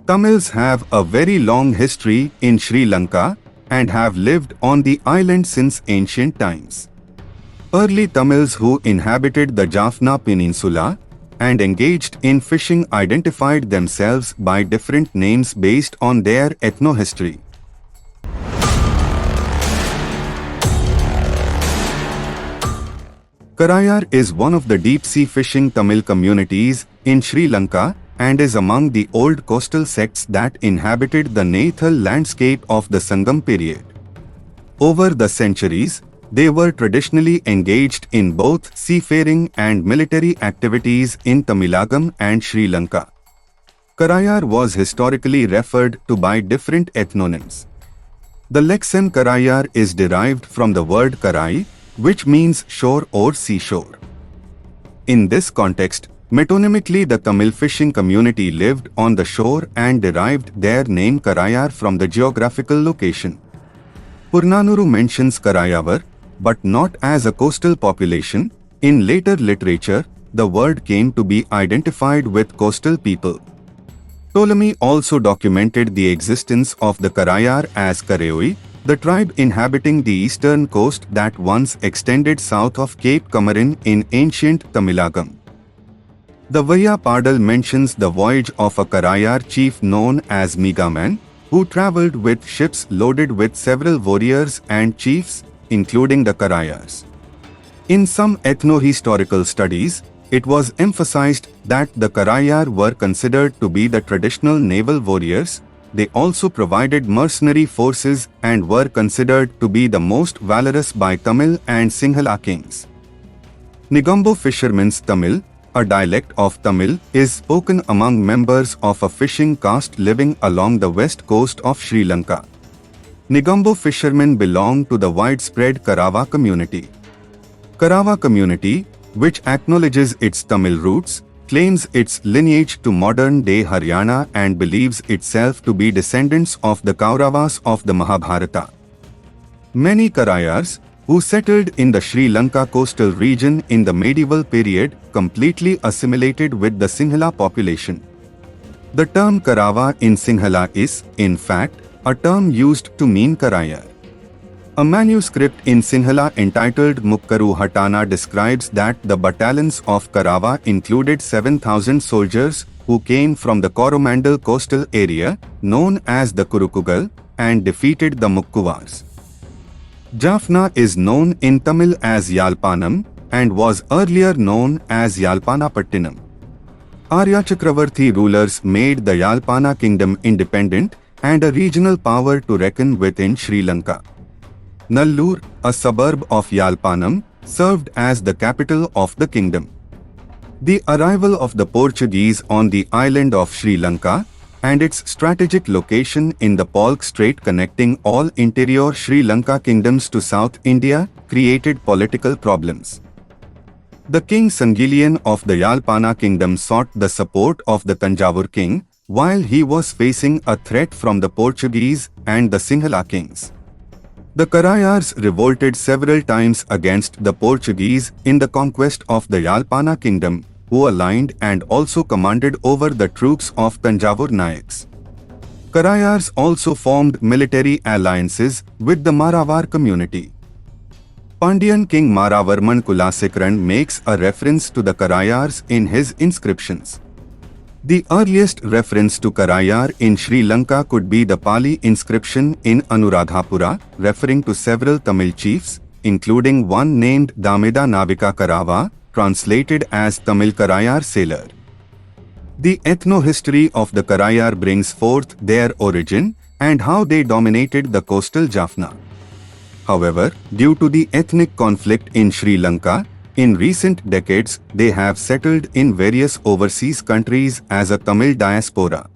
Tamils have a very long history in Sri Lanka and have lived on the island since ancient times. Early Tamils who inhabited the Jaffna Peninsula and engaged in fishing identified themselves by different names based on their ethnohistory. Karayar is one of the deep-sea fishing Tamil communities in Sri Lanka and is among the old coastal sects that inhabited the Nathal landscape of the Sangam period. Over the centuries, they were traditionally engaged in both seafaring and military activities in Tamilagam and Sri Lanka. Karayar was historically referred to by different ethnonyms. The lexeme Karayar is derived from the word Karai, which means shore or seashore. In this context, metonymically the Tamil fishing community lived on the shore and derived their name Karayar from the geographical location. Purnanuru mentions Karayavar, but not as a coastal population. In later literature, the word came to be identified with coastal people. Ptolemy also documented the existence of the Karayar as Karayoi, the tribe inhabiting the eastern coast that once extended south of Cape Comorin in ancient Tamilagam. The Vaya Padal mentions the voyage of a Karayar chief known as Megaman, who travelled with ships loaded with several warriors and chiefs, including the Karayars. In some ethno-historical studies, it was emphasized that the Karayar were considered to be the traditional naval warriors. They also provided mercenary forces and were considered to be the most valorous by Tamil and Sinhala kings. Negombo fishermen's Tamil, a dialect of Tamil, is spoken among members of a fishing caste living along the west coast of Sri Lanka. Negombo fishermen belong to the widespread Karawa community. Karawa community, which acknowledges its Tamil roots, claims its lineage to modern-day Haryana and believes itself to be descendants of the Kauravas of the Mahabharata. Many Karayars, who settled in the Sri Lanka coastal region in the medieval period, completely assimilated with the Sinhala population. The term Karawa in Sinhala is, in fact, a term used to mean Karayar. A manuscript in Sinhala entitled Mukkaru Hatana describes that the battalions of Karawa included 7,000 soldiers who came from the Coromandel coastal area, known as the Kurukugal, and defeated the Mukkuvars. Jaffna is known in Tamil as Yalpanam and was earlier known as Yalpanapattinam. Arya Chakravarti rulers made the Yalpana kingdom independent and a regional power to reckon with in Sri Lanka. Nallur, a suburb of Yalpanam, served as the capital of the kingdom. The arrival of the Portuguese on the island of Sri Lanka and its strategic location in the Palk Strait connecting all interior Sri Lanka kingdoms to South India created political problems. The king Sangilian of the Yalpana kingdom sought the support of the Tanjavur king while he was facing a threat from the Portuguese and the Sinhala kings. The Karayars revolted several times against the Portuguese in the conquest of the Yalpana kingdom, who aligned and also commanded over the troops of Tanjavur Nayaks. Karayars also formed military alliances with the Maravar community. Pandyan king Maravarman Kulasekran makes a reference to the Karayars in his inscriptions. The earliest reference to Karayar in Sri Lanka could be the Pali inscription in Anuradhapura, referring to several Tamil chiefs, including one named Dameda Navika Karava, translated as Tamil Karayar sailor. The ethno-history of the Karayar brings forth their origin and how they dominated the coastal Jaffna. However, due to the ethnic conflict in Sri Lanka, in recent decades they have settled in various overseas countries as a Tamil diaspora.